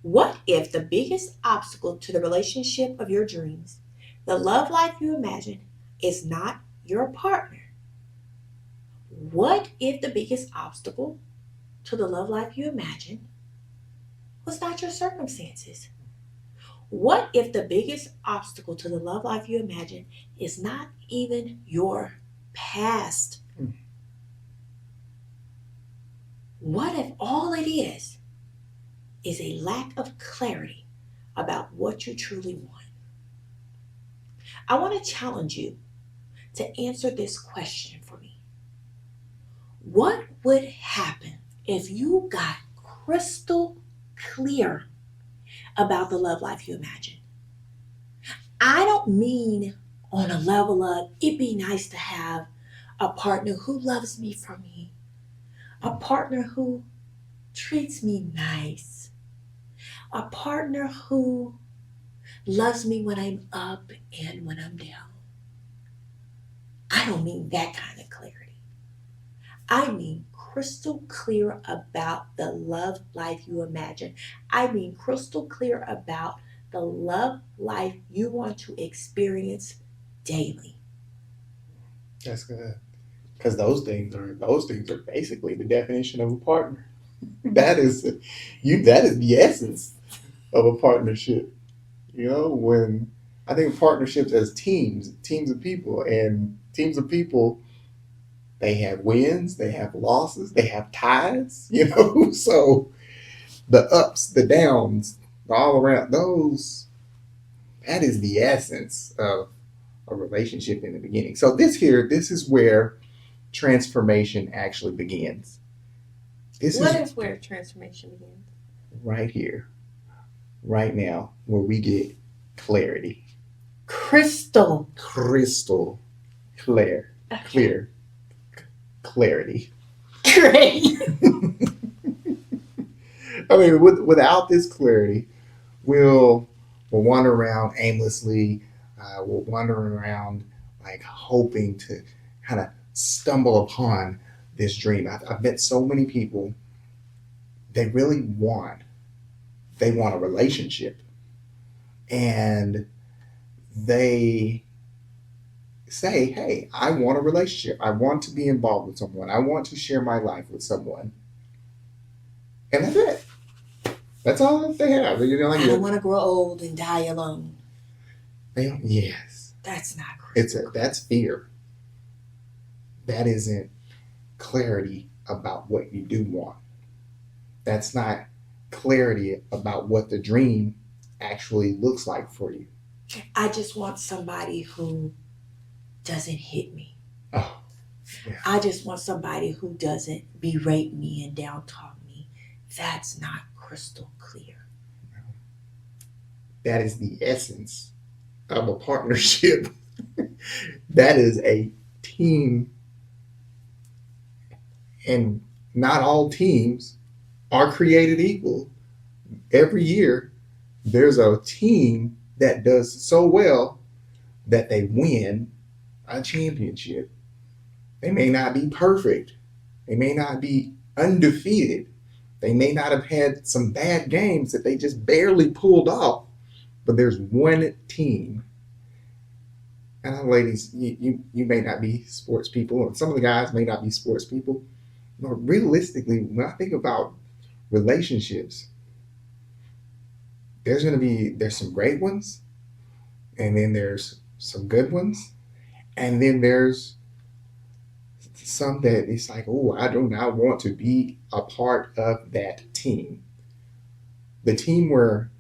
What if the biggest obstacle to the relationship of your dreams, the love life you imagine, is not your partner? What if the biggest obstacle to the love life you imagine was not your circumstances? What if the biggest obstacle to the love life you imagine is not even your past? What if all it is a lack of clarity about what you truly want? I want to challenge you to answer this question for me. What would happen if you got crystal clear about the love life you imagine? I don't mean on a level of it'd be nice to have a partner who loves me for me, a partner who treats me nice, a partner who loves me when I'm up and when I'm down. I don't mean that kind of clarity. I mean crystal clear about the love life you imagine. I mean crystal clear about the love life you want to experience daily. That's good. Because those things are basically the definition of a partner. That is that is the essence of a partnership. When I think of partnerships as teams of people, and teams of people, they have wins, they have losses, they have ties. So the ups, the downs, all around those, that is the essence of a relationship in the beginning. So this is where transformation actually begins. This What is is where transformation begins? right here, right now, where we get clarity, Crystal. crystal clear, Okay. clear clarity. Great. I mean, without this clarity, we'll we'll wander around aimlessly. We'll wander around like hoping to kind of stumble upon this dream. I've met so many people. They really want a relationship, and they say, "Hey, I want a relationship. I want to be involved with someone. I want to share my life with someone," and that's it. That's all they have. I don't want to grow old and die alone. Yes, That's not crystal clear. that's fear. That isn't clarity about what you do want. That's not clarity about what the dream actually looks like for you. I just want somebody who doesn't hit me. Oh, yeah. I just want somebody who doesn't berate me and down talk me. That's not crystal clear. That is the essence of a partnership. That is a team, and not all teams are created equal. Every year, there's a team that does so well that they win a championship. They may not be perfect, they may not be undefeated, they may not have had some bad games that they just barely pulled off, but there's one team. And ladies, you may not be sports people, and some of the guys may not be sports people. But realistically, when I think about relationships, there's some great ones, and then there's some good ones, and then there's some that it's like, oh, I do not want to be a part of that team. The team where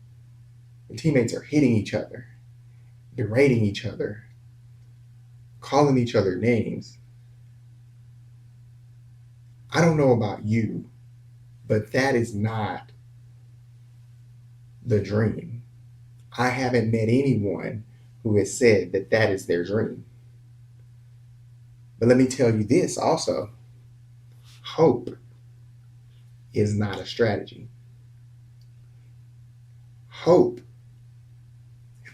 the teammates are hitting each other, berating each other, calling each other names. I don't know about you, but that is not the dream. I haven't met anyone who has said that that is their dream. But let me tell you this also: hope is not a strategy. Hope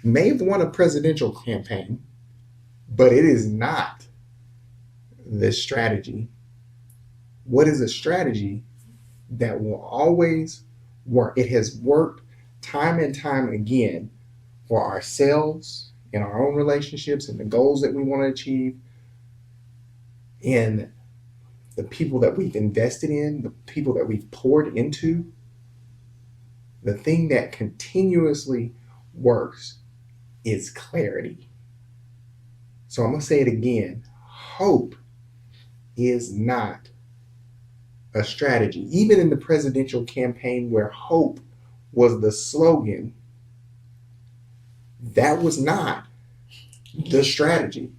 may have won a presidential campaign, but it is not the strategy. What is a strategy that will always work? It has worked time and time again for ourselves in our own relationships and the goals that we want to achieve, in the people that we've invested in, the people that we've poured into. The thing that continuously works is clarity. So I'm going to say it again. Hope is not a strategy. Even in the presidential campaign where hope was the slogan, that was not the strategy.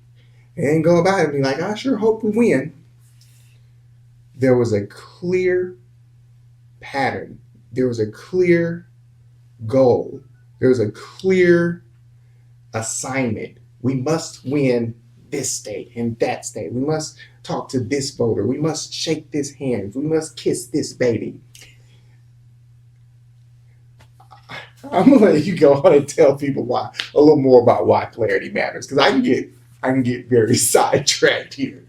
They didn't go about it and be like, I sure hope we win. There was a clear pattern. There was a clear goal. There was a clear assignment. We must win this state and that state. We must talk to this voter. We must shake this hand. We must kiss this baby. I'm gonna let you go on and tell people why a little more about why clarity matters, because I can get very sidetracked here.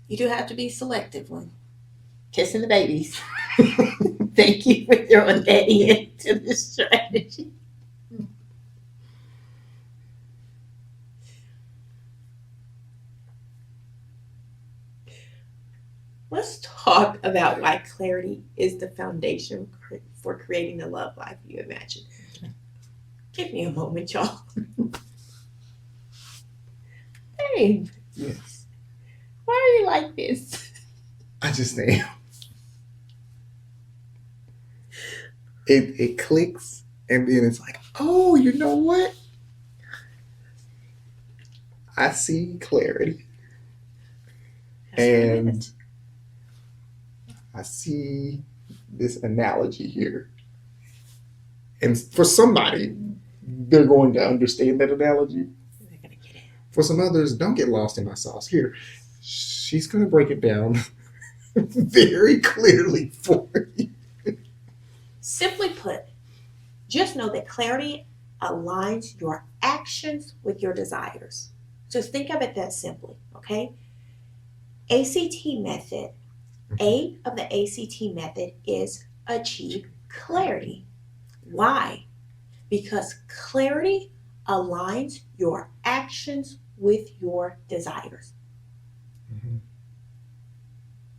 You do have to be selective when kissing the babies. Thank you for throwing that into the strategy. Let's talk about why clarity is the foundation for creating the love life you imagine. Give me a moment, y'all. Babe, Yes, why are you like this? I just am. It clicks, and then it's like, oh, you know what? I see clarity, That's what it and is. I see this analogy here. And for somebody, they're going to understand that analogy. They're gonna get it. For some others, don't get lost in my sauce. Here, she's going to break it down very clearly for you. Simply put, just know that clarity aligns your actions with your desires. Just think of it that simply, okay? ACT method, A of the ACT method is achieve clarity. Why? Because clarity aligns your actions with your desires. Mm-hmm.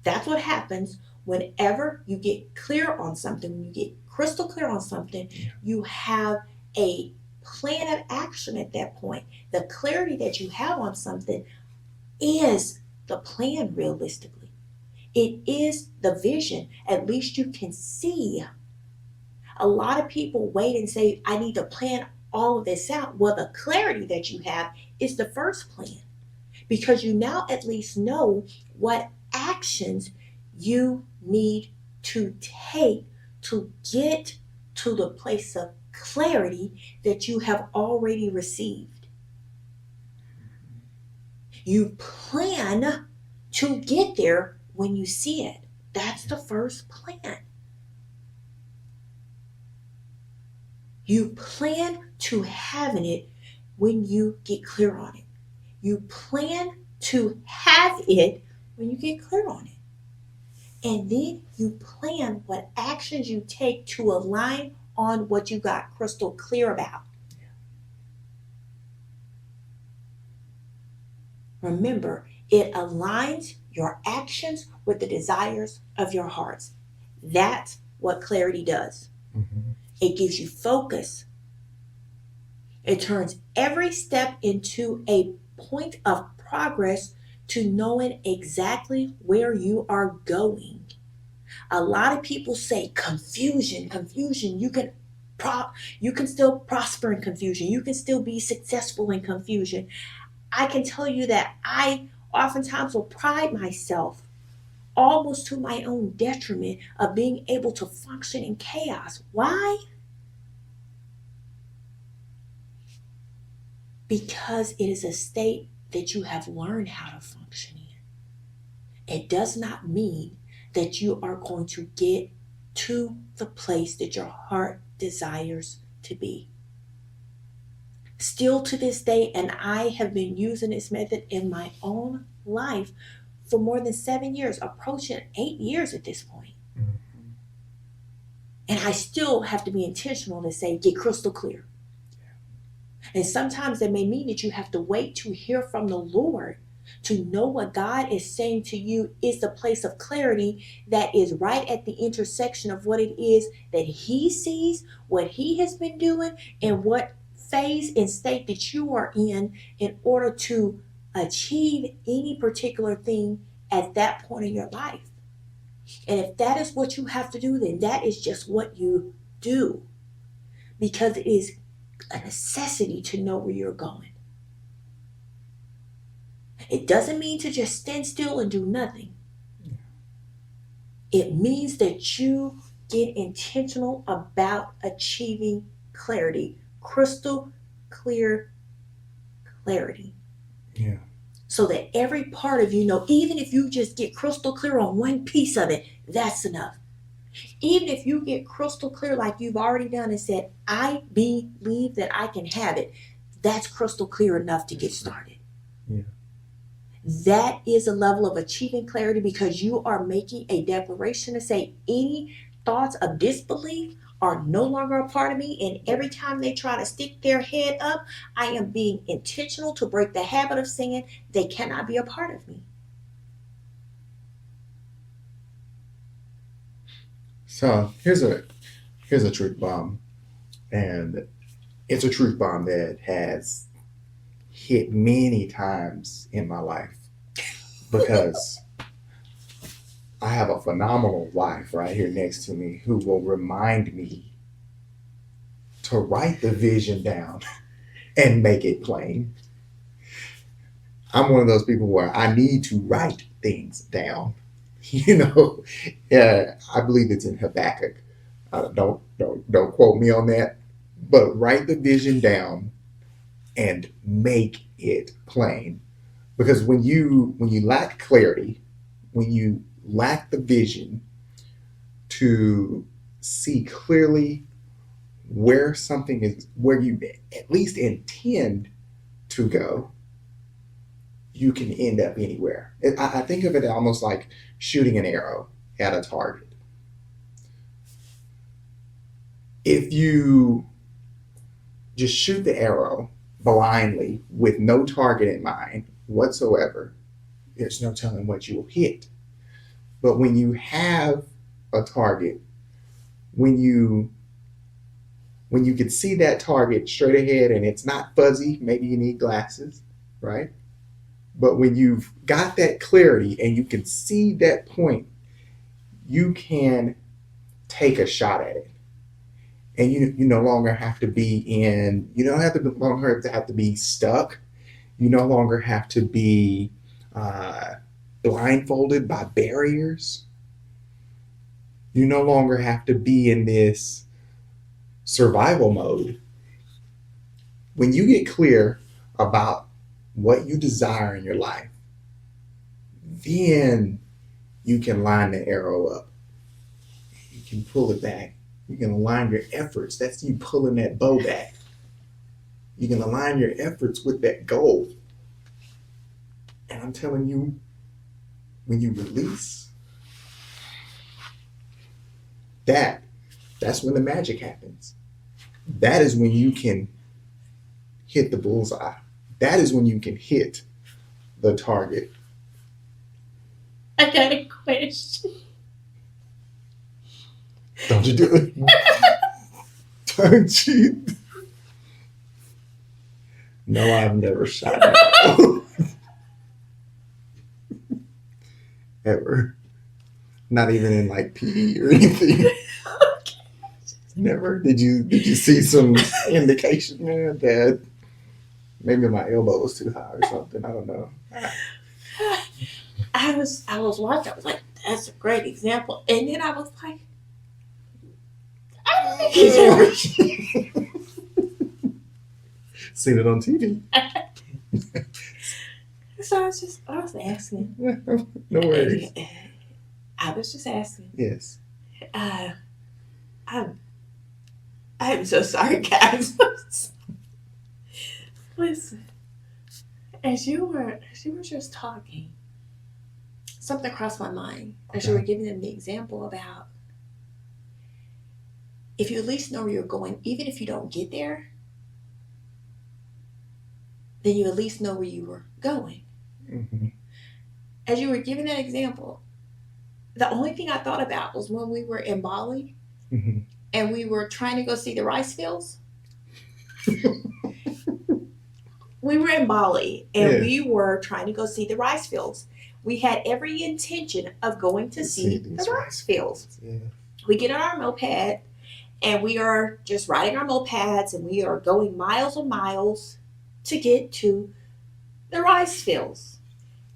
That's what happens whenever you get clear on something, when you get crystal clear on something, you have a plan of action at that point. The clarity that you have on something is the plan realistically. It is the vision. At least you can see. A lot of people wait and say, I need to plan all of this out. Well, the clarity that you have is the first plan because you now at least know what actions you need to take to get to the place of clarity that you have already received. You plan to get there when you see it. That's the first plan. You plan to having it when you get clear on it. You plan to have it when you get clear on it. And then you plan what actions you take to align on what you got crystal clear about. Remember, it aligns your actions with the desires of your hearts. That's what clarity does. Mm-hmm. It gives you focus. It turns every step into a point of progress to knowing exactly where you are going. A lot of people say confusion. You can still prosper in confusion. You can still be successful in confusion. I can tell you that I oftentimes will pride myself almost to my own detriment of being able to function in chaos. Why? Because it is a state that you have learned how to function in. It does not mean that you are going to get to the place that your heart desires to be. Still to this day, and I have been using this method in my own life for more than 7 years, approaching 8 years at this point. Mhm. And I still have to be intentional to say, get crystal clear. And sometimes that may mean that you have to wait to hear from the Lord to know what God is saying to you is the place of clarity that is right at the intersection of what it is that He sees, what He has been doing, and what phase and state that you are in order to achieve any particular thing at that point in your life. And if that is what you have to do, then that is just what you do, because it is a necessity to know where you're going. It doesn't mean to just stand still and do nothing. It means that you get intentional about achieving clarity, crystal clear clarity. Yeah. So that every part of you know, even if you just get crystal clear on one piece of it, that's enough. Even if you get crystal clear like you've already done and said, I believe that I can have it, that's crystal clear enough to get started. Yeah. That is a level of achieving clarity, because you are making a declaration to say any thoughts of disbelief are no longer a part of me. And every time they try to stick their head up, I am being intentional to break the habit of saying they cannot be a part of me. So here's a truth bomb, and it's a truth bomb that has hit many times in my life, because I have a phenomenal wife right here next to me who will remind me to write the vision down and make it plain. I'm one of those people where I need to write things down. I believe it's in Habakkuk. Don't quote me on that, but write the vision down and make it plain. Because when you lack clarity, when you lack the vision to see clearly where something is, where you at least intend to go, you can end up anywhere. I think of it almost like shooting an arrow at a target. If you just shoot the arrow blindly with no target in mind whatsoever, there's no telling what you will hit. But when you have a target, when you can see that target straight ahead and it's not fuzzy, maybe you need glasses, right? But when you've got that clarity and you can see that point, you can take a shot at it. And you no longer have to be you don't have to longer have to be stuck. You no longer have to be blindfolded by barriers. You no longer have to be in this survival mode. When you get clear about what you desire in your life, then you can line the arrow up. You can pull it back. You can align your efforts. That's you pulling that bow back. You can align your efforts with that goal. And I'm telling you, when you release, that's when the magic happens. That is when you can hit the bullseye. That is when you can hit the target. I got a question. Don't you do it? Don't you? No, I've never shot an ever. Not even in like PE or anything. Never. Did you see some indication there that maybe my elbow was too high or something? I don't know. I was watching. I was like, that's a great example. And then I was like, I don't think he's ever. Seen it on TV. So I was asking. No worries. I was just asking. Yes. I'm so sorry, guys. Listen, as you were just talking, something crossed my mind as you were giving them the example about if you at least know where you're going, even if you don't get there, then you at least know where you were going. Mm-hmm. As you were giving that example, the only thing I thought about was when we were in Bali Mm-hmm. and we were trying to go see the rice fields. We were in Bali and Yes. we were trying to go see the rice fields. We had every intention of going to see these the rice fields. Yeah. We get on our moped and we are just riding our mopeds and we are going miles and miles to get to the rice fields.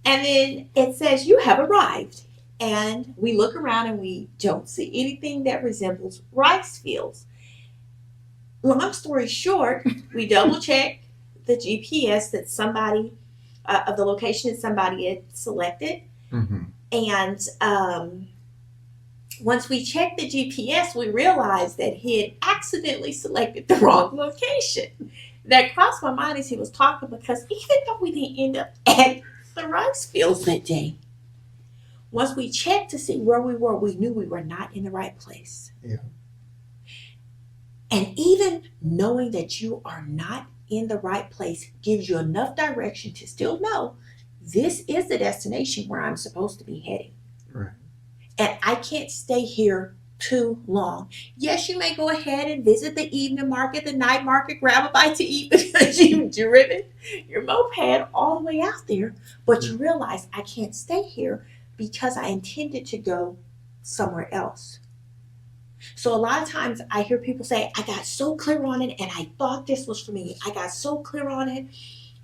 And then it says, you have arrived. And we look around and we don't see anything that resembles rice fields. Long story short, we double check the GPS that somebody, of the location that somebody had selected. Mm-hmm. And once we checked the GPS, we realized that he had accidentally selected the wrong location. That crossed my mind as he was talking, because even though we didn't end up at the rice fields that day, once we checked to see where we were, we knew we were not in the right place. Yeah. And even knowing that you are not in the right place gives you enough direction to still know this is the destination where I'm supposed to be heading. Right. And I can't stay here too long. Yes, you may go ahead and visit the evening market, the night market, grab a bite to eat because you've driven your moped all the way out there. But you realize I can't stay here because I intended to go somewhere else. So a lot of times I hear people say, I got so clear on it and I thought this was for me. I got so clear on it and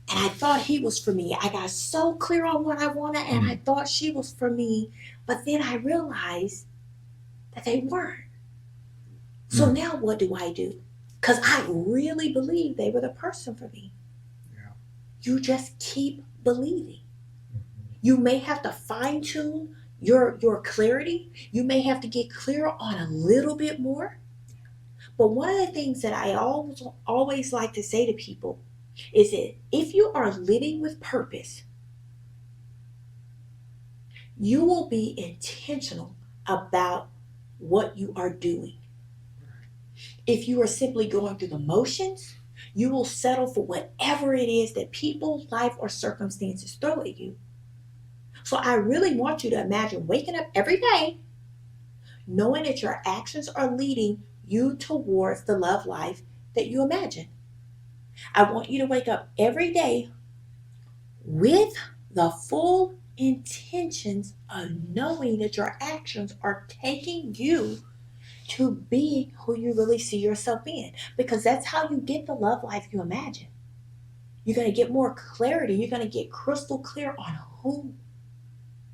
I thought he was for me. I got so clear on what I wanted and I thought she was for me. But then I realized that they weren't. So now what do I do? Because I really believe they were the person for me. Yeah. You just keep believing. You may have to fine tune your clarity. You may have to get clear on a little bit more. But one of the things that I always like to say to people is that if you are living with purpose, you will be intentional about what you are doing. If you are simply going through the motions, you will settle for whatever it is that people, life, or circumstances throw at you. So I really want you to imagine waking up every day knowing that your actions are leading you towards the love life that you imagine. I want you to wake up every day with the full intentions of knowing that your actions are taking you to be who you really see yourself being, because that's how you get the love life you imagine. You're going to get more clarity. You're going to get crystal clear on who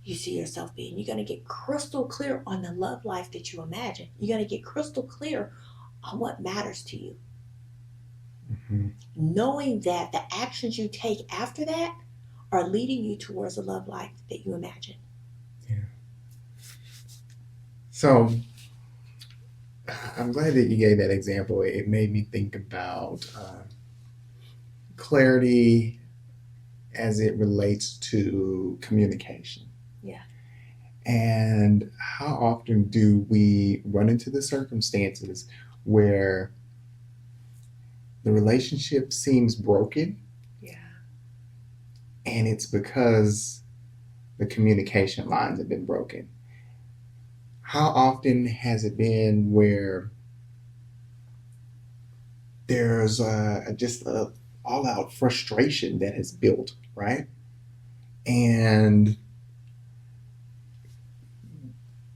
you see yourself being. You're going to get crystal clear on the love life that you imagine. You're going to get crystal clear on what matters to you. Mm-hmm. Knowing that the actions you take after that are leading you towards the love life that you imagine. Yeah. So I'm glad that you gave that example. It made me think about clarity as it relates to communication. Yeah. And how often do we run into the circumstances where the relationship seems broken? Yeah. And it's because the communication lines have been broken. How often has it been where there's just a all-out frustration that has built, right? And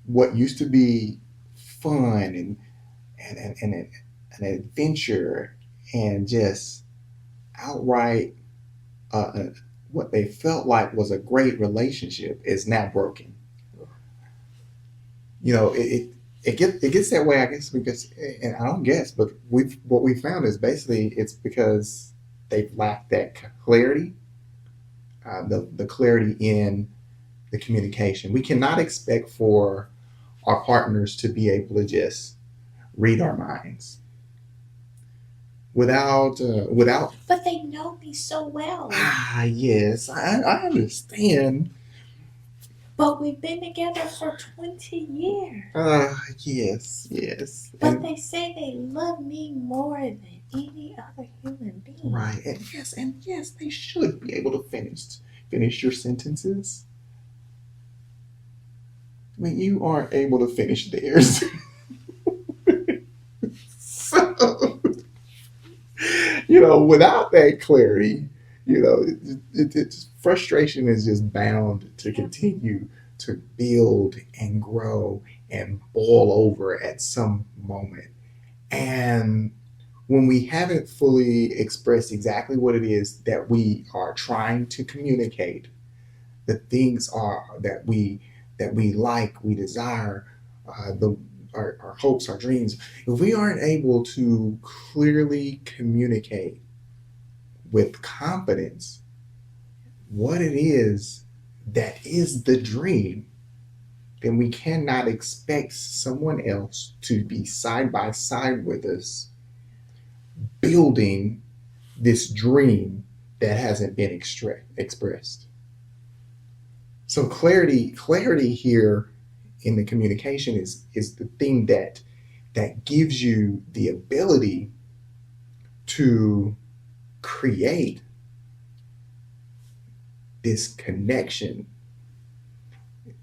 what used to be fun and an adventure and just outright what they felt like was a great relationship is now broken. You know, it gets that way, I guess, because, and I don't guess, but what we found is basically it's because they've lacked that clarity, the clarity in the communication. We cannot expect for our partners to be able to just read our minds without. But they know me so well. Yes, I understand. But we've been together for 20 years. Yes. But they say they love me more than any other human being. Right. And yes, they should be able to finish your sentences. I mean, you aren't able to finish theirs. So, without that clarity, it's frustration is just bound to continue to build and grow and boil over at some moment. And when we haven't fully expressed exactly what it is that we are trying to communicate, the things are that we like, we desire, our hopes, our dreams. If we aren't able to clearly communicate with confidence what it is that is the dream, then we cannot expect someone else to be side by side with us building this dream that hasn't been expressed. So clarity here in the communication is the thing that gives you the ability to create this connection.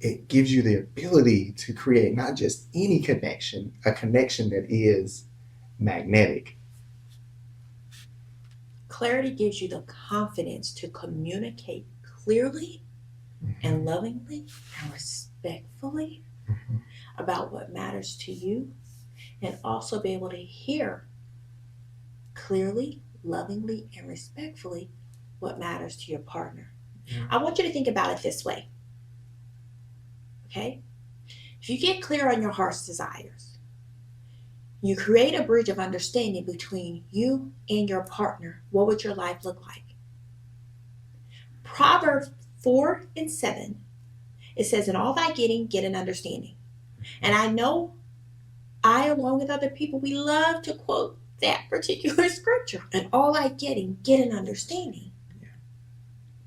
It gives you the ability to create not just any connection, a connection that is magnetic. Clarity gives you the confidence to communicate clearly and lovingly and respectfully about what matters to you, and also be able to hear clearly, lovingly, and respectfully what matters to your partner. I want you to think about it this way. Okay? If you get clear on your heart's desires, you create a bridge of understanding between you and your partner. What would your life look like? Proverbs 4:7, it says, "In all thy getting, get an understanding." And I know I, along with other people, we love to quote that particular scripture. "And all thy getting, get an understanding." Yeah.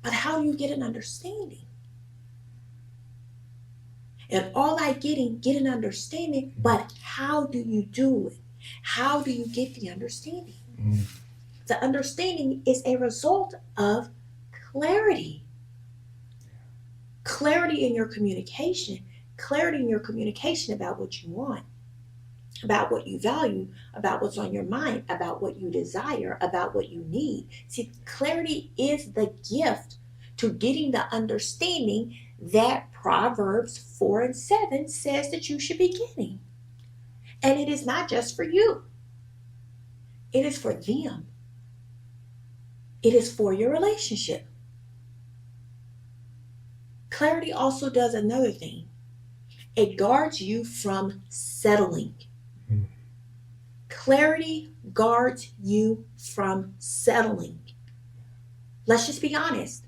But how do you get an understanding? And all thy getting, get an understanding, but how do you do it? How do you get the understanding? The understanding is a result of clarity. Clarity in your communication. Clarity in your communication about what you want, about what you value, about what's on your mind, about what you desire, about what you need. See, clarity is the gift to getting the understanding that Proverbs 4:7 says that you should be getting. And it is not just for you. It is for them. It is for your relationship. Clarity also does another thing. It guards you from settling. Clarity guards you from settling. Let's just be honest.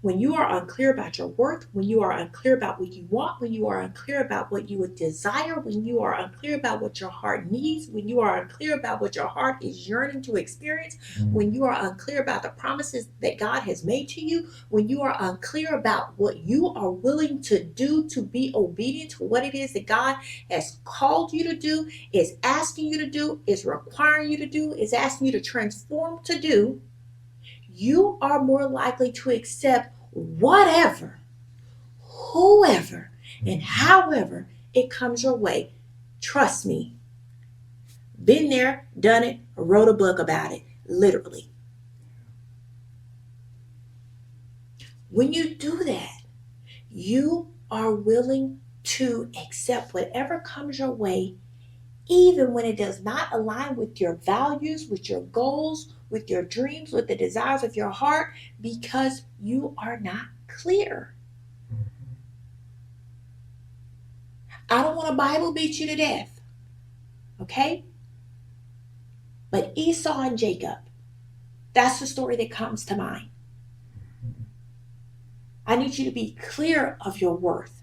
When you are unclear about your worth, when you are unclear about what you want, when you are unclear about what you would desire, when you are unclear about what your heart needs, when you are unclear about what your heart is yearning to experience, when you are unclear about the promises that God has made to you, when you are unclear about what you are willing to do to be obedient to what it is that God has called you to do, is asking you to do, is requiring you to do, is asking you to transform to do, you are more likely to accept whatever, whoever, and however it comes your way. Trust me. Been there, done it, wrote a book about it, literally. When you do that, you are willing to accept whatever comes your way, even when it does not align with your values, with your goals, with your dreams, with the desires of your heart, because you are not clear. I don't want to Bible beat you to death, okay? But Esau and Jacob, that's the story that comes to mind. I need you to be clear of your worth.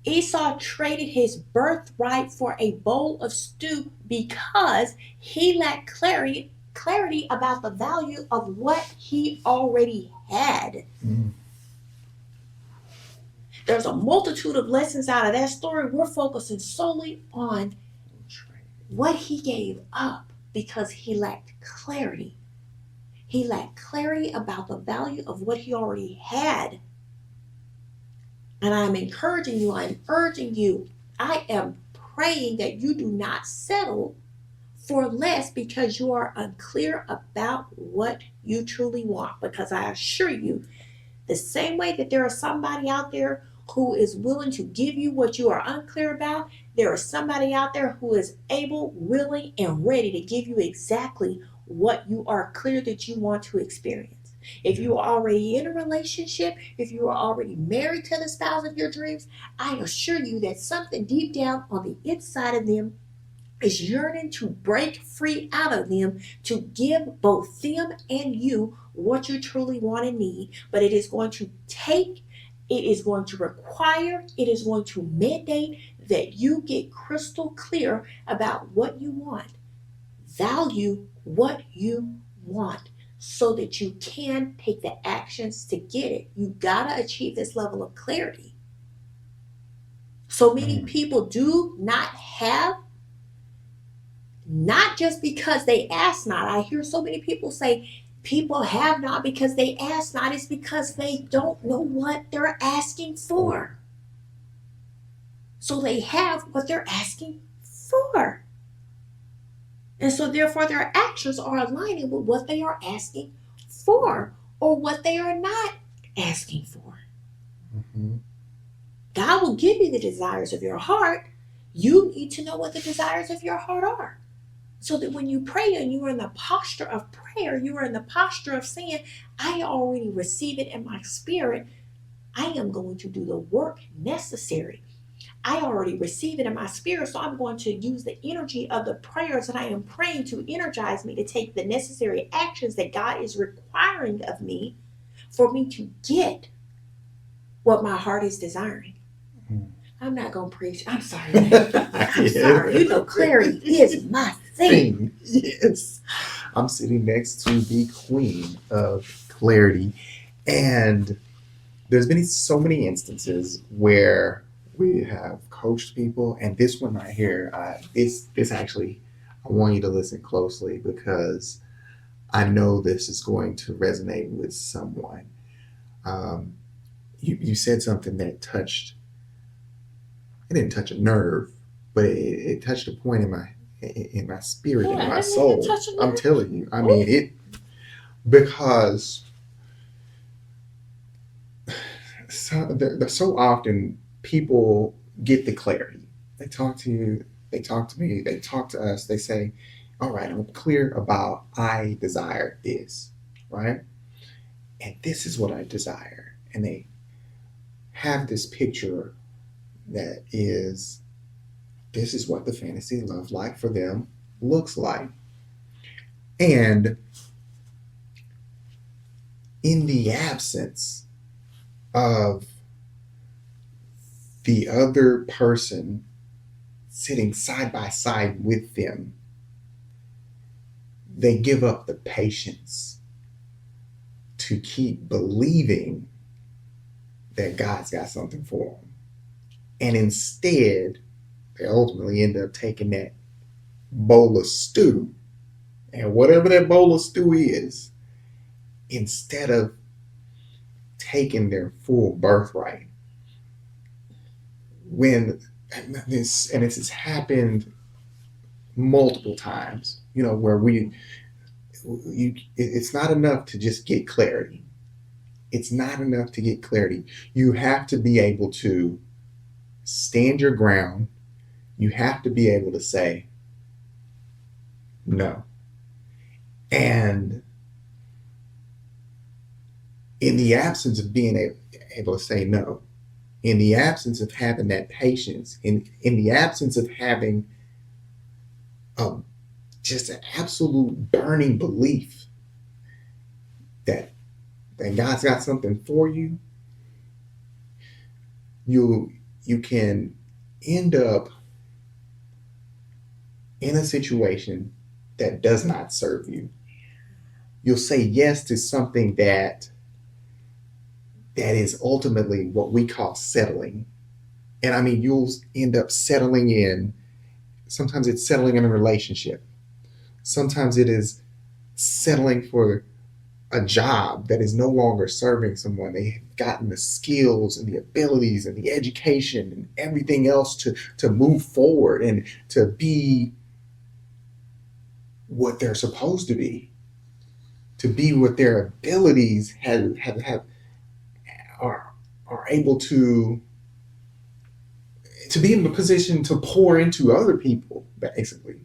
Esau traded his birthright for a bowl of stew because he lacked clarity about the value of what he already had. There's a multitude of lessons out of that story. We're focusing solely on what he gave up because he lacked clarity. He lacked clarity about the value of what he already had. And I'm encouraging you, I'm urging you, I am praying that you do not settle for less because you are unclear about what you truly want. Because I assure you, the same way that there is somebody out there who is willing to give you what you are unclear about, there is somebody out there who is able, willing, and ready to give you exactly what you are clear that you want to experience. If you are already in a relationship, if you are already married to the spouse of your dreams, I assure you that something deep down on the inside of them is yearning to break free out of them to give both them and you what you truly want and need. But it is going to take, it is going to require, it is going to mandate that you get crystal clear about what you want. Value what you want so that you can take the actions to get it. You gotta achieve this level of clarity. So many people do not have, not just because they ask not. I hear so many people say people have not because they ask not. It's because they don't know what they're asking for. So they have what they're asking for. And so therefore their actions are aligning with what they are asking for or what they are not asking for. Mm-hmm. God will give you the desires of your heart. You need to know what the desires of your heart are. So that when you pray and you are in the posture of prayer, you are in the posture of saying, I already receive it in my spirit. I am going to do the work necessary. I already receive it in my spirit, so I'm going to use the energy of the prayers that I am praying to energize me to take the necessary actions that God is requiring of me for me to get what my heart is desiring. I'm not going to preach. I'm sorry. I'm sorry. You know, clarity is my thing. Yes. I'm sitting next to the queen of clarity. And there's been so many instances where we have coached people. And this one right here, this actually, I want you to listen closely because I know this is going to resonate with someone. You said something that touched, it didn't touch a nerve, but it touched a point in my spirit and in my soul. I'm telling you. I mean it, because so often people get the clarity. They talk to you, they talk to me, they talk to us, they say, all right, I'm clear about I desire this, right? And this is what I desire. And they have this picture that is, this is what the fantasy love life for them looks like. And in the absence of the other person sitting side by side with them, they give up the patience to keep believing that God's got something for them. And instead, they ultimately end up taking that bowl of stew, and whatever that bowl of stew is, instead of taking their full birthright. When this has happened multiple times, you know, where it's not enough to just get clarity. It's not enough to get clarity. You have to be able to stand your ground. You have to be able to say no. And in the absence of being able to say no, in the absence of having that patience, in the absence of having just an absolute burning belief that God's got something for you, you can end up in a situation that does not serve you. You'll say yes to something that that is ultimately what we call settling. And I mean, you'll end up settling in. Sometimes it's settling in a relationship. Sometimes it is settling for a job that is no longer serving someone. They have gotten the skills and the abilities and the education and everything else to move forward and to be what they're supposed to be what their abilities have are able to be in the position to pour into other people, basically,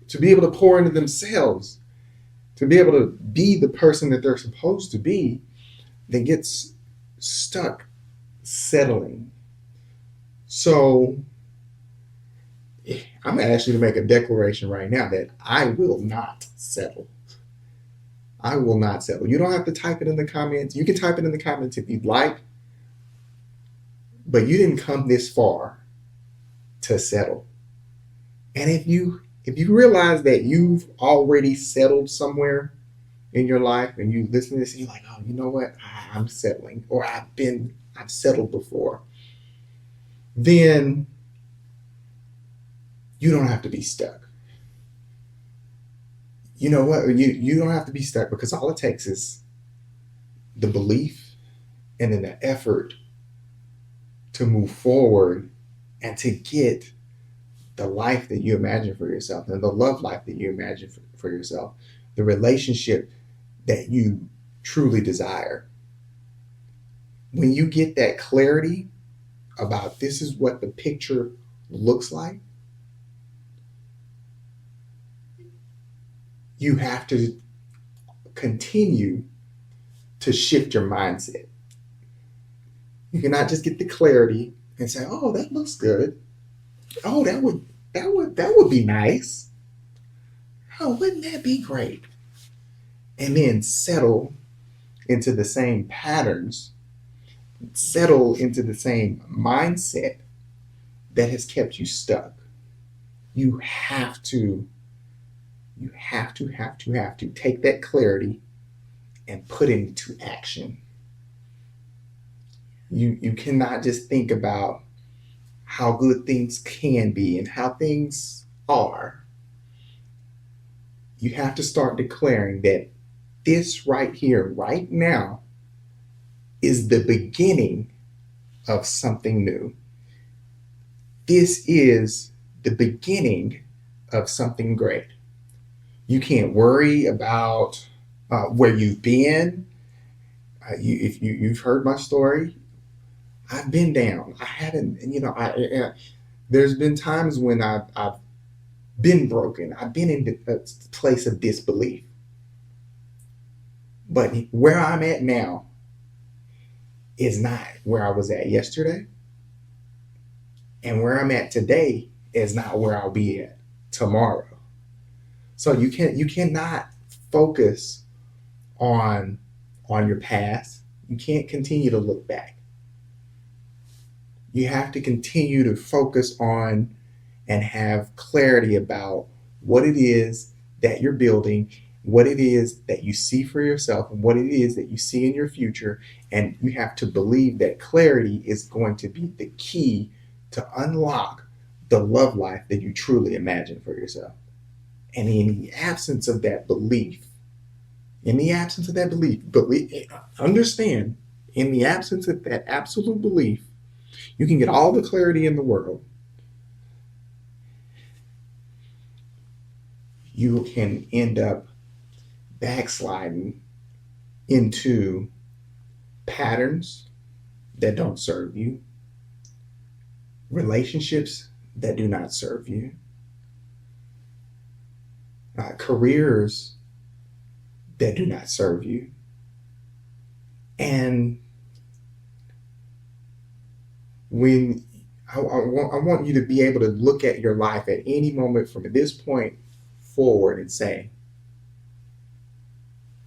to be able to pour into themselves, to be able to be the person that they're supposed to be, that gets stuck settling. So I'm going to ask you to make a declaration right now that I will not settle. I will not settle. You don't have to type it in the comments. You can type it in the comments if you'd like, but you didn't come this far to settle. And if you realize that you've already settled somewhere in your life and you listen to this and you're like, oh, you know what? I'm settling, or I've settled before, then you don't have to be stuck. You know what? You don't have to be stuck, because all it takes is the belief and then the effort to move forward and to get the life that you imagine for yourself, and the love life that you imagine for yourself, the relationship that you truly desire. When you get that clarity about this is what the picture looks like, you have to continue to shift your mindset. You cannot just get the clarity and say, "Oh, that looks good. Oh, that would be nice. Oh, wouldn't that be great?" And then settle into the same patterns, settle into the same mindset that has kept you stuck. You have to take that clarity and put it into action. You cannot just think about how good things can be and how things are. You have to start declaring that this right here, right now, is the beginning of something new. This is the beginning of something great. You can't worry about where you've been. If you've heard my story, I've been down. I haven't, there's been times when I've been broken. I've been in a place of disbelief. But where I'm at now is not where I was at yesterday. And where I'm at today is not where I'll be at tomorrow. So you cannot focus on your past. You can't continue to look back. You have to continue to focus on and have clarity about what it is that you're building, what it is that you see for yourself, and what it is that you see in your future. And you have to believe that clarity is going to be the key to unlock the love life that you truly imagine for yourself. And in the absence of that belief, understand, in the absence of that absolute belief, you can get all the clarity in the world. You can end up backsliding into patterns that don't serve you, relationships that do not serve you, careers that do not serve you. And when I want you to be able to look at your life at any moment from this point forward and say,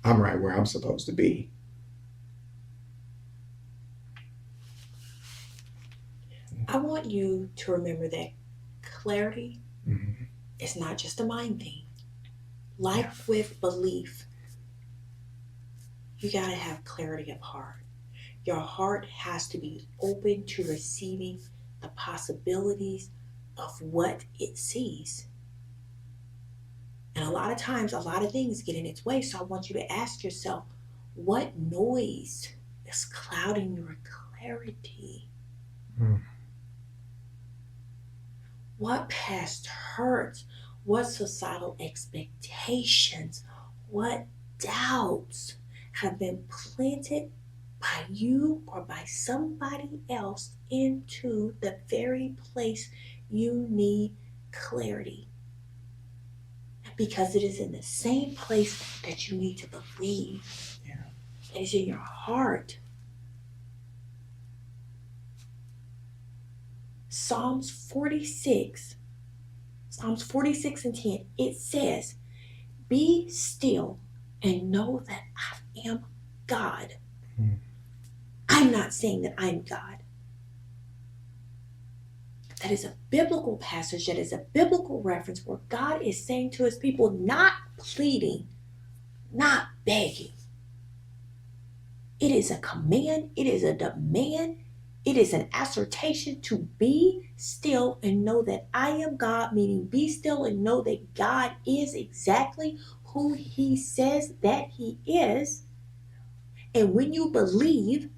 I'm right where I'm supposed to be. I want you to remember that clarity Mm-hmm. is not just a mind thing. Like with belief, you got to have clarity of heart. Your heart has to be open to receiving the possibilities of what it sees. And a lot of times, a lot of things get in its way. So I want you to ask yourself, what noise is clouding your clarity? Mm. What past hurts? What societal expectations? What doubts have been planted by you or by somebody else into the very place you need clarity? Because it is in the same place that you need to believe. Yeah. It is in your heart. Psalms 46 and 10, it says, "Be still and know that I am God." Mm. I'm not saying that I'm God. That is a biblical passage, that is a biblical reference where God is saying to his people, not pleading, not begging. It is a command, it is a demand, it is an assertion to be still and know that I am God, meaning be still and know that God is exactly who he says that he is. And when you believe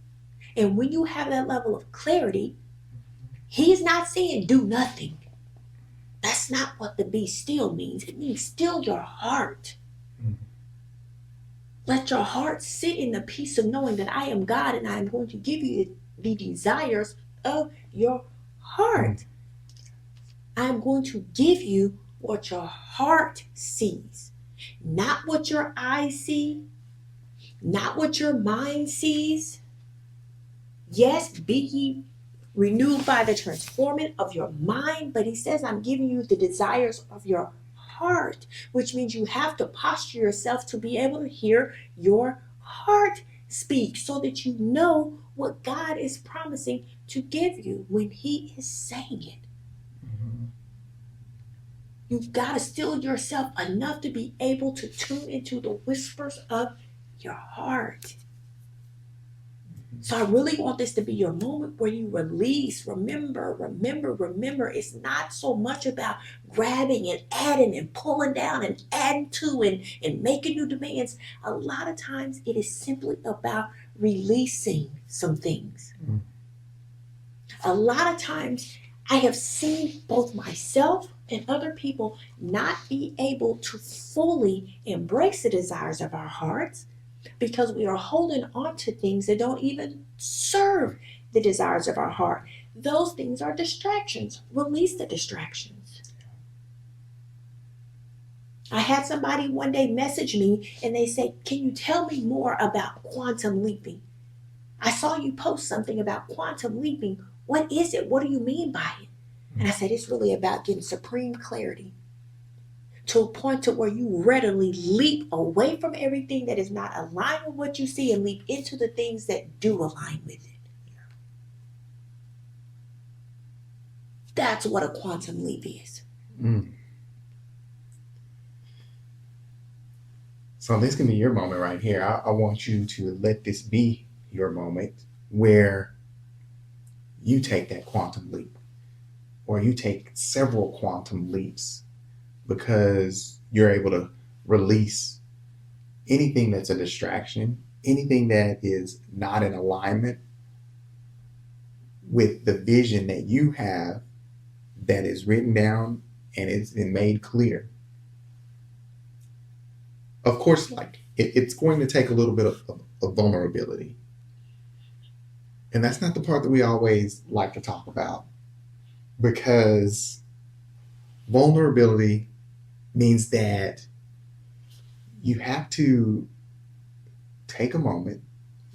and when you have that level of clarity, he's not saying do nothing. That's not what the be still means. It means still your heart. Mm. Let your heart sit in the peace of knowing that I am God and I am going to give you the desires of your heart. I am going to give you what your heart sees, not what your eyes see, not what your mind sees. Yes, be ye renewed by the transforming of your mind, but he says, I'm giving you the desires of your heart, which means you have to posture yourself to be able to hear your heart speak so that you know what God is promising to give you when he is saying it. Mm-hmm. You've got to still yourself enough to be able to tune into the whispers of your heart. So I really want this to be your moment where you release. Remember, it's not so much about grabbing and adding and pulling down and adding to and making new demands. A lot of times it is simply about releasing some things. Mm. A lot of times I have seen both myself and other people not be able to fully embrace the desires of our hearts because we are holding on to things that don't even serve the desires of our heart. Those things are distractions. Release the distractions. I had somebody one day message me and they said, can you tell me more about quantum leaping? I saw you post something about quantum leaping. What is it? What do you mean by it? And I said, it's really about getting supreme clarity to a point to where you readily leap away from everything that is not aligned with what you see and leap into the things that do align with it. That's what a quantum leap is. Mm. So this can be your moment right here. I want you to let this be your moment where you take that quantum leap, or you take several quantum leaps, because you're able to release anything that's a distraction, anything that is not in alignment with the vision that you have that is written down and it's been made clear. Of course, like it's going to take a little bit of vulnerability. And that's not the part that we always like to talk about, because vulnerability means that you have to take a moment,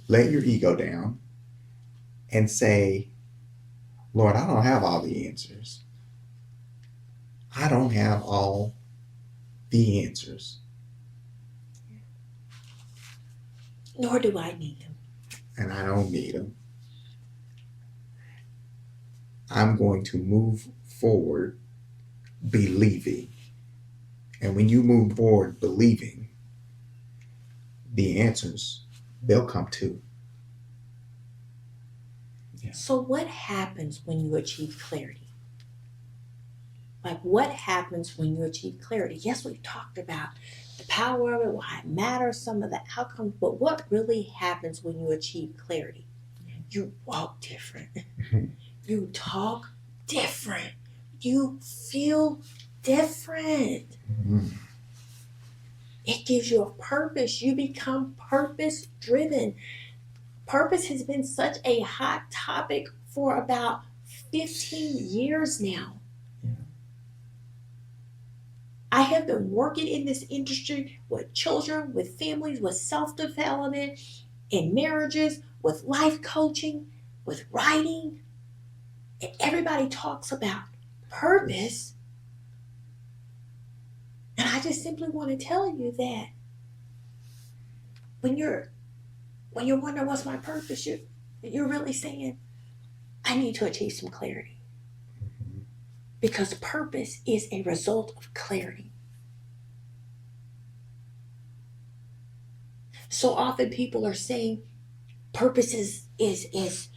let your ego down, and say, Lord, I don't have all the answers. I don't have all the answers. Nor do I need them. And I don't need them. I'm going to move forward believing. And when you move forward believing, the answers, they'll come too. Yeah. So what happens when you achieve clarity? Like, what happens when you achieve clarity? Yes, we've talked about the power of it, why it matters, some of the outcomes, but what really happens when you achieve clarity? You walk different. You talk different. You feel different. Mhm. It gives you a purpose. You become purpose driven. Purpose has been such a hot topic for about 15 years now. Yeah. I have been working in this industry with children, with families, with self development, in marriages, with life coaching, with writing. And everybody talks about purpose. And I just simply want to tell you that when you're wondering what's my purpose, you're really saying, I need to achieve some clarity. Mhm. Because purpose is a result of clarity. So often people are saying purpose is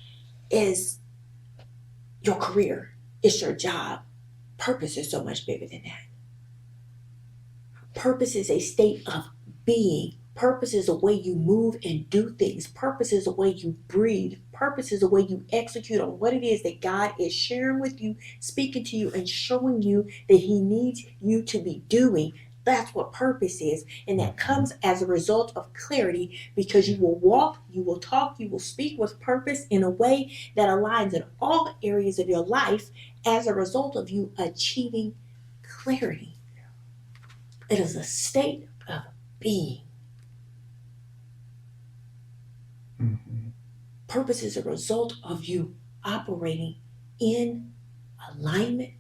your career, it's your job. Purpose is so much bigger than that. Purpose is a state of being. Purpose is a way you move and do things. Purpose is a way you breathe. Purpose is a way you execute on what it is that God is sharing with you, speaking to you, and showing you that He needs you to be doing. That's what purpose is. And that comes as a result of clarity, because you will walk, you will talk, you will speak with purpose in a way that aligns in all areas of your life as a result of you achieving clarity. It is a state of being. Mhm. Purpose is a result of you operating in alignment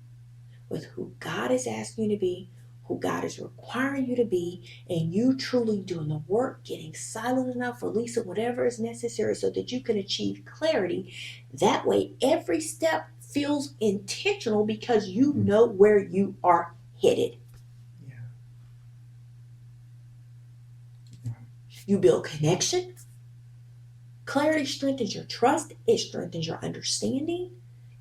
with who God is asking you to be, who God is requiring you to be, and you truly doing the work, getting silent enough, releasing whatever is necessary so that you can achieve clarity. That way, every step feels intentional because you know where you are headed. Yeah. You build connection. Clarity strengthens your trust. It strengthens your understanding.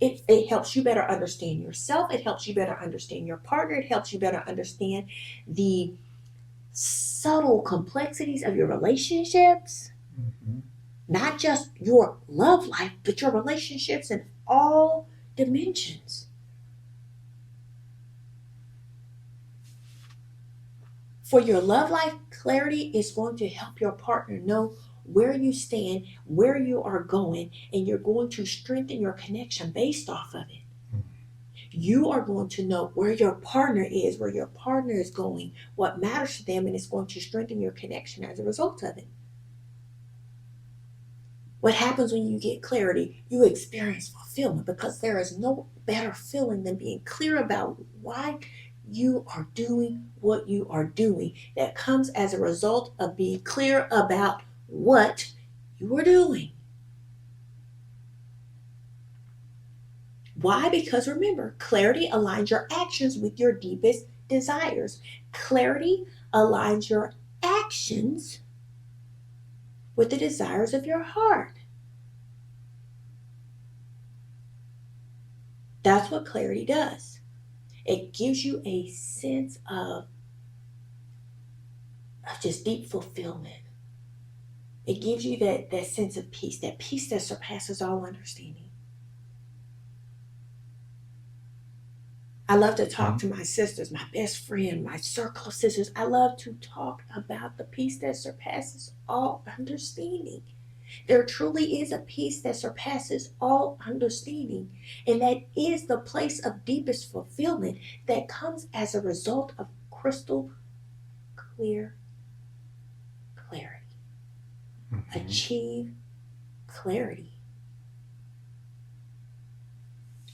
It helps you better understand yourself. It helps you better understand your partner. It helps you better understand the subtle complexities of your relationships, Mhm. not just your love life, but your relationships in all dimensions. For your love life, clarity is going to help your partner know where you stand, where you are going, and you're going to strengthen your connection based off of it. You are going to know where your partner is, where your partner is going, what matters to them, and it's going to strengthen your connection as a result of it. What happens when you get clarity? You experience fulfillment, because there is no better feeling than being clear about why you are doing what you are doing. That comes as a result of being clear about what you are doing. Why? Because remember, clarity aligns your actions with your deepest desires. Clarity aligns your actions with the desires of your heart. That's what clarity does. It gives you a sense of just deep fulfillment. It gives you that sense of peace, that peace that surpasses all understanding. I love to talk to my sisters, my best friend, my circle of sisters. I love to talk about the peace that surpasses all understanding. There truly is a peace that surpasses all understanding, and that is the place of deepest fulfillment that comes as a result of crystal clear clarity. Mhm. Achieve clarity.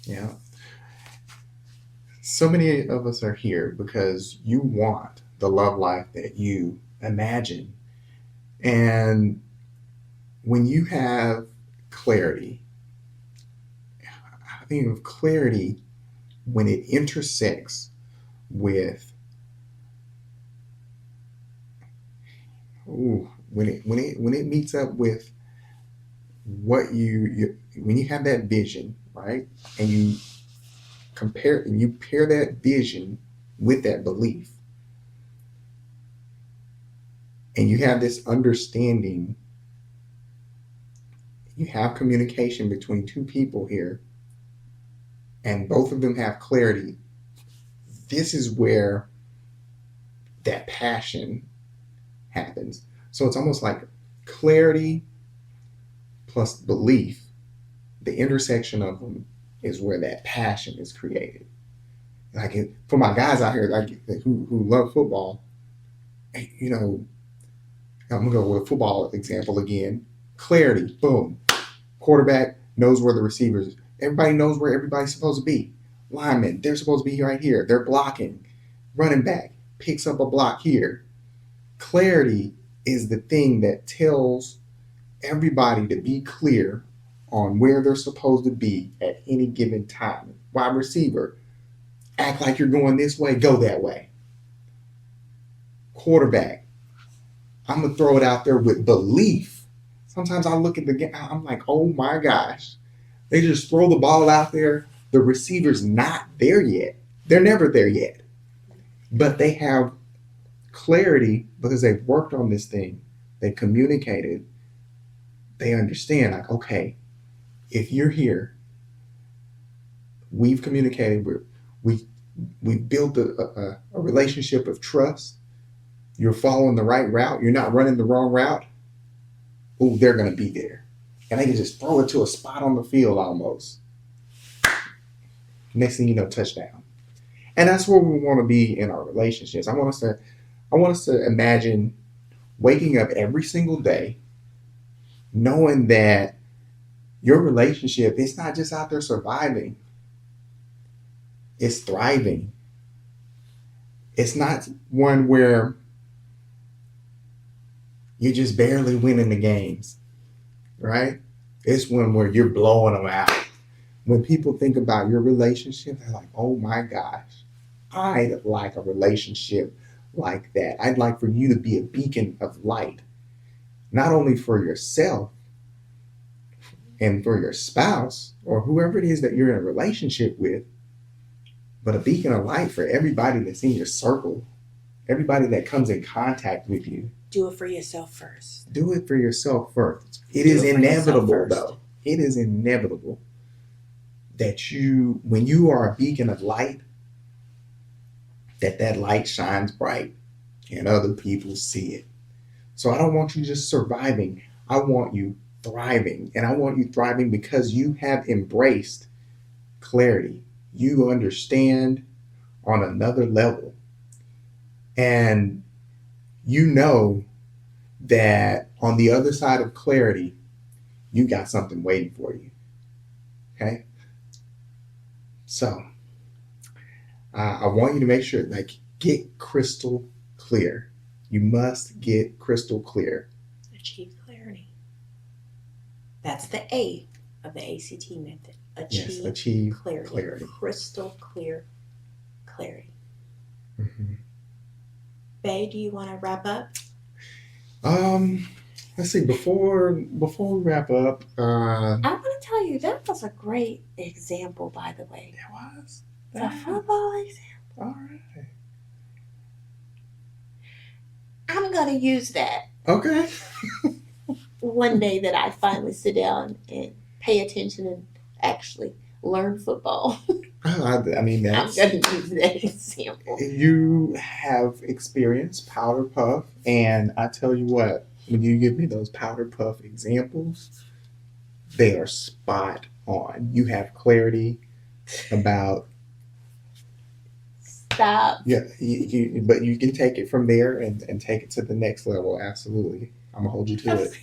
Yeah. So many of us are here because you want the love life that you imagine. And when you have clarity, I think of clarity when it intersects with when it meets up with what when you have that vision, right, and you pair that vision with that belief, and you have this understanding, you have communication between two people here, and both of them have clarity. This is where that passion happens. So it's almost like clarity plus belief, the intersection of them is where that passion is created. Like for my guys out here, like who love football, you know, I'm gonna go with a football example again. Clarity, boom. Quarterback knows where the receivers. Everybody knows where everybody's supposed to be. Linemen, they're supposed to be right here. They're blocking. Running back picks up a block here. Clarity is the thing that tells everybody to be clear on where they're supposed to be at any given time. Wide receiver, act like you're going this way, go that way. Quarterback, I'm going to throw it out there with belief. Sometimes I look at the game, I'm like, oh my gosh. They just throw the ball out there. The receiver's not there yet. They're never there yet. But they have clarity because they've worked on this thing. They communicated. They understand, like, okay, if you're here, we've communicated, we've built a relationship of trust. You're following the right route. You're not running the wrong route. Oh, they're going to be there. And they can just throw it to a spot on the field almost. Next thing you know, touchdown. And that's where we want to be in our relationships. I want us to imagine waking up every single day knowing that your relationship is not just out there surviving. It's thriving. It's not one where you're just barely winning the games, right? It's one where you're blowing them out. When people think about your relationship, they're like, oh my gosh, I'd like a relationship like that. I'd like for you to be a beacon of light, not only for yourself and for your spouse or whoever it is that you're in a relationship with, but a beacon of light for everybody that's in your circle, everybody that comes in contact with you. Do it for yourself first. Do it for yourself first. It is inevitable, though. It is inevitable that when you are a beacon of light, that light shines bright and other people see it. So I don't want you just surviving. I want you thriving. And I want you thriving because you have embraced clarity. You understand on another level. And you know that on the other side of clarity, you got something waiting for you. Okay? So, I want you to make sure, like, get crystal clear. You must get crystal clear. Achieve clarity. That's the A of the ACT method. Achieve clarity. Crystal clear clarity. Mm-hmm. Bae, do you want to wrap up? Let's see. Before we wrap up, I want to tell you that was a great example, by the way. It was The football example. All right. I'm gonna use that. Okay. One day that I finally sit down and pay attention and actually learn football. I mean, I'm gonna use that example. You have experienced powder puff, and I tell you what, when you give me those powder puff examples, they are spot on. You have clarity about. Stop. Yeah, but you can take it from there and take it to the next level. Absolutely, I'm gonna hold you to it.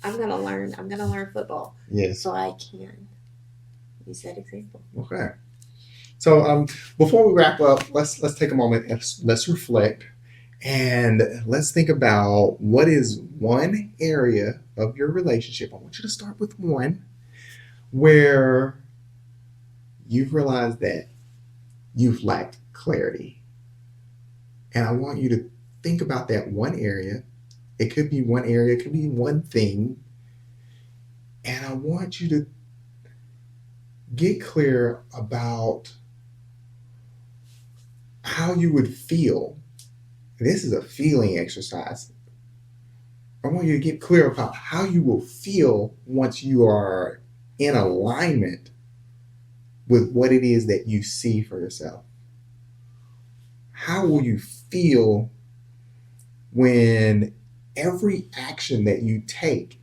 I'm gonna learn football. Yes. So I can use that example. Okay. So before we wrap up, let's take a moment and let's reflect and let's think about what is one area of your relationship. I want you to start with one where you've realized that you've lacked clarity. And I want you to think about that one area. It could be one area, it could be one thing. And I want you to get clear about how you would feel. This is a feeling exercise. I want you to get clear about how you will feel once you are in alignment with what it is that you see for yourself. How will you feel when every action that you take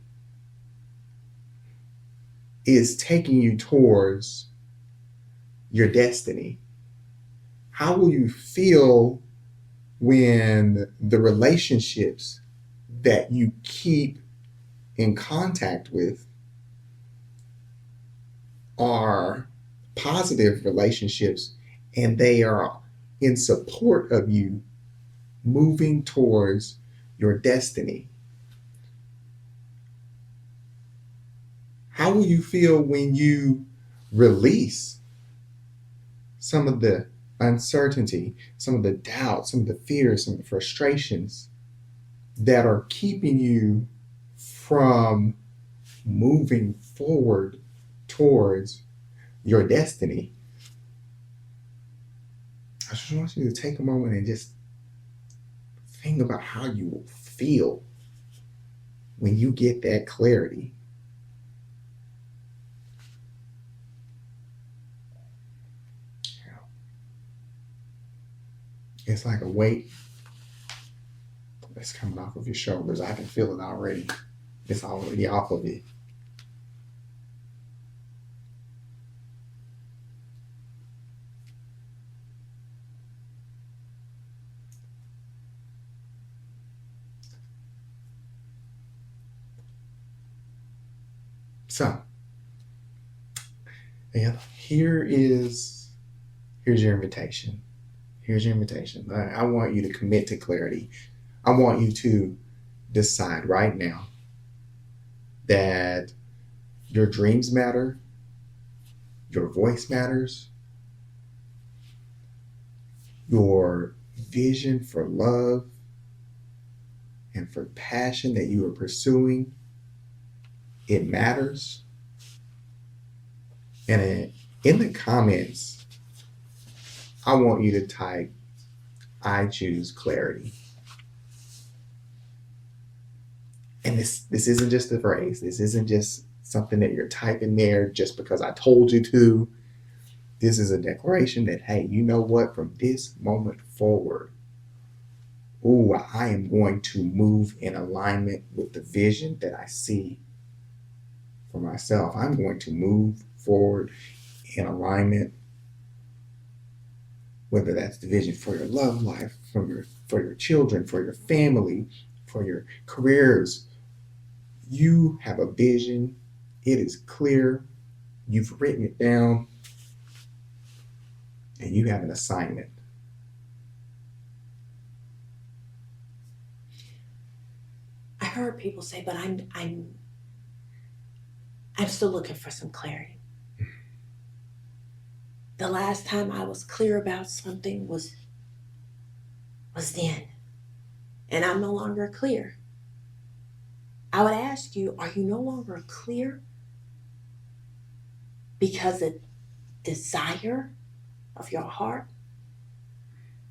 is taking you towards your destiny? How will you feel when the relationships that you keep in contact with are positive relationships and they are in support of you moving towards your destiny? How will you feel when you release some of the uncertainty, some of the doubts, some of the fears, some of the frustrations that are keeping you from moving forward towards your destiny? I just want you to take a moment and just think about how you will feel when you get that clarity. It's like a weight that's coming off of your shoulders. I can feel it already. It's already off of it. So, yeah, here's your invitation. Here's your invitation. I want you to commit to clarity. I want you to decide right now that your dreams matter, your voice matters, your vision for love and for passion that you are pursuing, it matters. And in the comments, I want you to type, I choose clarity. And this isn't just a phrase. This isn't just something that you're typing there just because I told you to. This is a declaration that, hey, you know what? From this moment forward, I am going to move in alignment with the vision that I see for myself. I'm going to move forward in alignment, whether that's the vision for your love life, for your children, for your family, for your careers. You have a vision. It is clear. You've written it down, and you have an assignment. I heard people say, but I'm still looking for some clarity. The last time I was clear about something was then, and I'm no longer clear. I would ask you, are you no longer clear because the desire of your heart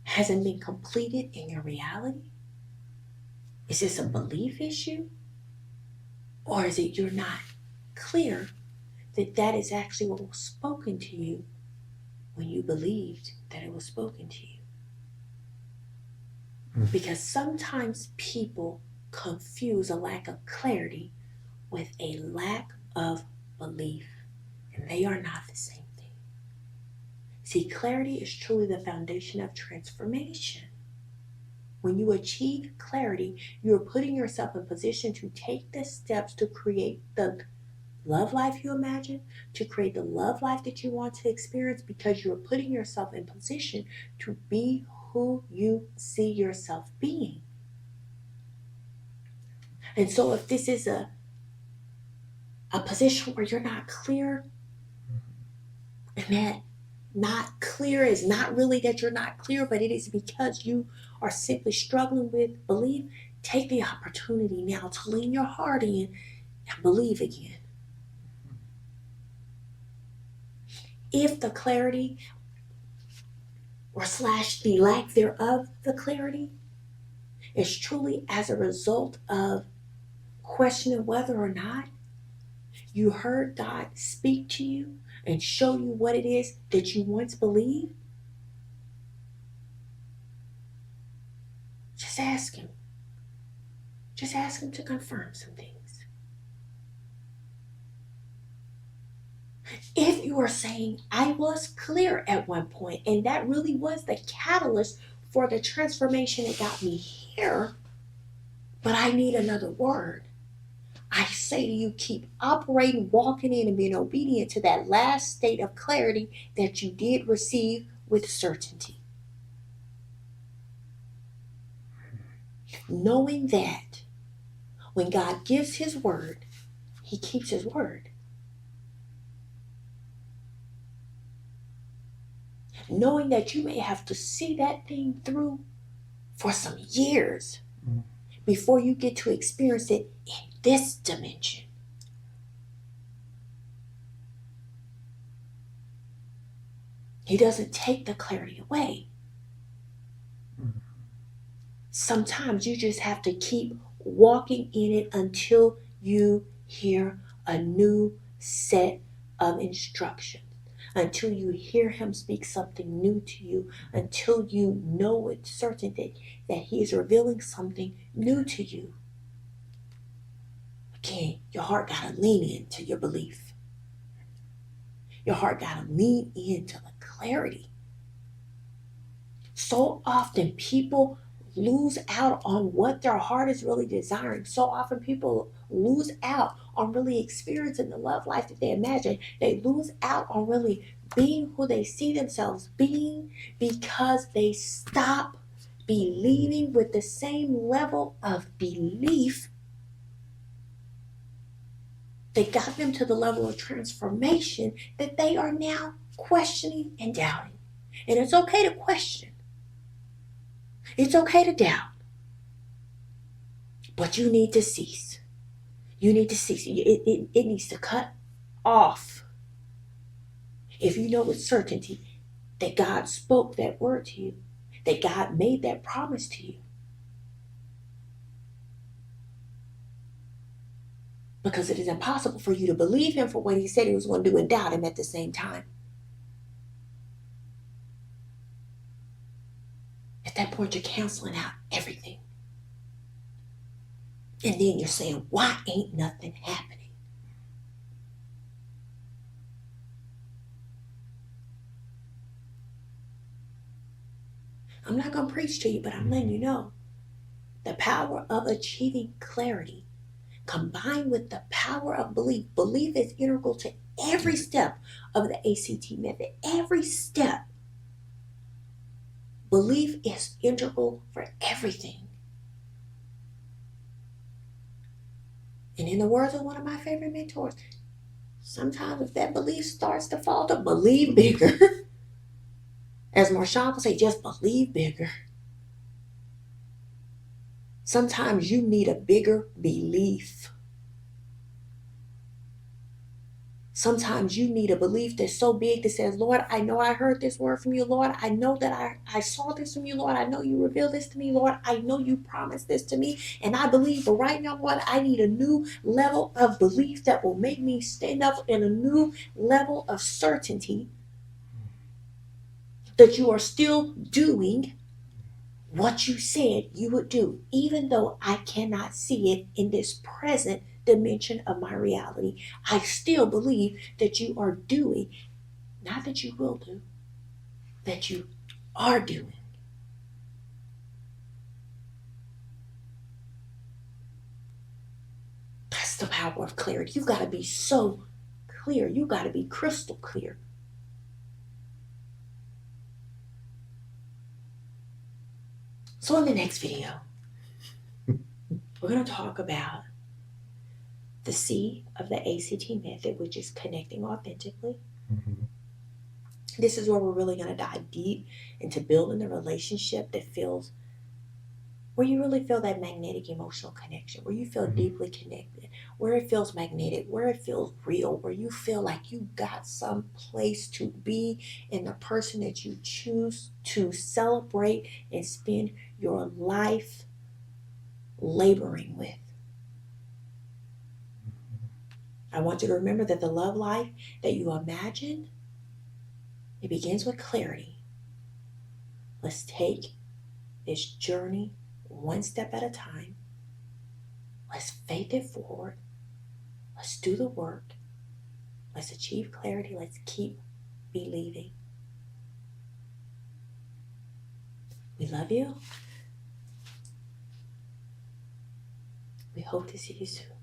hasn't been completed in your reality? Is this a belief issue? Or is it you're not clear that is actually what was spoken to you when you believed that it was spoken to you? Because sometimes people confuse a lack of clarity with a lack of belief, and they are not the same thing. See, clarity is truly the foundation of transformation. When you achieve clarity, you're putting yourself in position to take the steps to create the love life you imagine, to create the love life that you want to experience, because you're putting yourself in position to be who you see yourself being. And so if this is a position where you're not clear, and that not clear is not really that you're not clear, but it is because you are simply struggling with belief, take the opportunity now to lean your heart in and believe again. if the clarity or slash the lack thereof the clarity is truly as a result of questioning whether or not you heard God speak to you and show you what it is that you once believed, just ask Him. Just ask Him to confirm some things. If you are saying, I was clear at one point, and that really was the catalyst for the transformation that got me here, but I need another word. I say to you, keep operating, walking in, and being obedient to that last state of clarity that you did receive with certainty. Knowing that when God gives His word, He keeps His word. Knowing that you may have to see that thing through for some years before you get to experience it in this dimension. He doesn't take the clarity away. Sometimes you just have to keep walking in it until you hear a new set of instructions, until you hear Him speak something new to you, until you know with certainty that He is revealing something new to you. Again, your heart got to lean into your belief. Your heart got to lean into the clarity. So often people lose out on what their heart is really desiring. So often people lose out on really experiencing the love life that they imagine. They lose out on really being who they see themselves being because they stop believing with the same level of belief that got them to the level of transformation that they are now questioning and doubting. And it's okay to question. It's okay to doubt. But you need to cease. You need to cease. It needs to cut off. If you know with certainty that God spoke that word to you, that God made that promise to you. Because it is impossible for you to believe Him for what He said He was going to do and doubt Him at the same time. At that point, you're canceling out everything. And then you're saying, why ain't nothing happening? I'm not going to preach to you, but I'm letting you know. The power of achieving clarity combined with the power of belief. Belief is integral to every step of the ACT method. Every step. Belief is integral for everything. And in the words of one of my favorite mentors, sometimes if that belief starts to falter, believe bigger. As Marshawn would say, just believe bigger. Sometimes you need a bigger belief. Sometimes you need a belief that's so big that says, Lord, I know I heard this word from you. Lord, I know that I saw this from you. Lord, I know you revealed this to me. Lord, I know you promised this to me. And I believe, but right now, Lord, I need a new level of belief that will make me stand up in a new level of certainty that you are still doing what you said you would do, even though I cannot see it in this present dimension of my reality. I still believe that you are doing, not that you will do, that you are doing. That's the power of clarity. You've got to be so clear. You've got to be crystal clear. So in the next video, we're going to talk about the C of the ACT method, which is connecting authentically. This is where we're really going to dive deep into building a relationship that feels where you really feel that magnetic emotional connection, where you feel Mhm. deeply connected, where it feels magnetic, where it feels real, where you feel like you got some place to be in the person that you choose to celebrate and spend your life laboring with. I want you to remember that the love life that you imagine, it begins with clarity. Let's take this journey one step at a time. Let's faith it forward. Let's do the work. Let's achieve clarity. Let's keep believing. We love you. We hope to see you soon.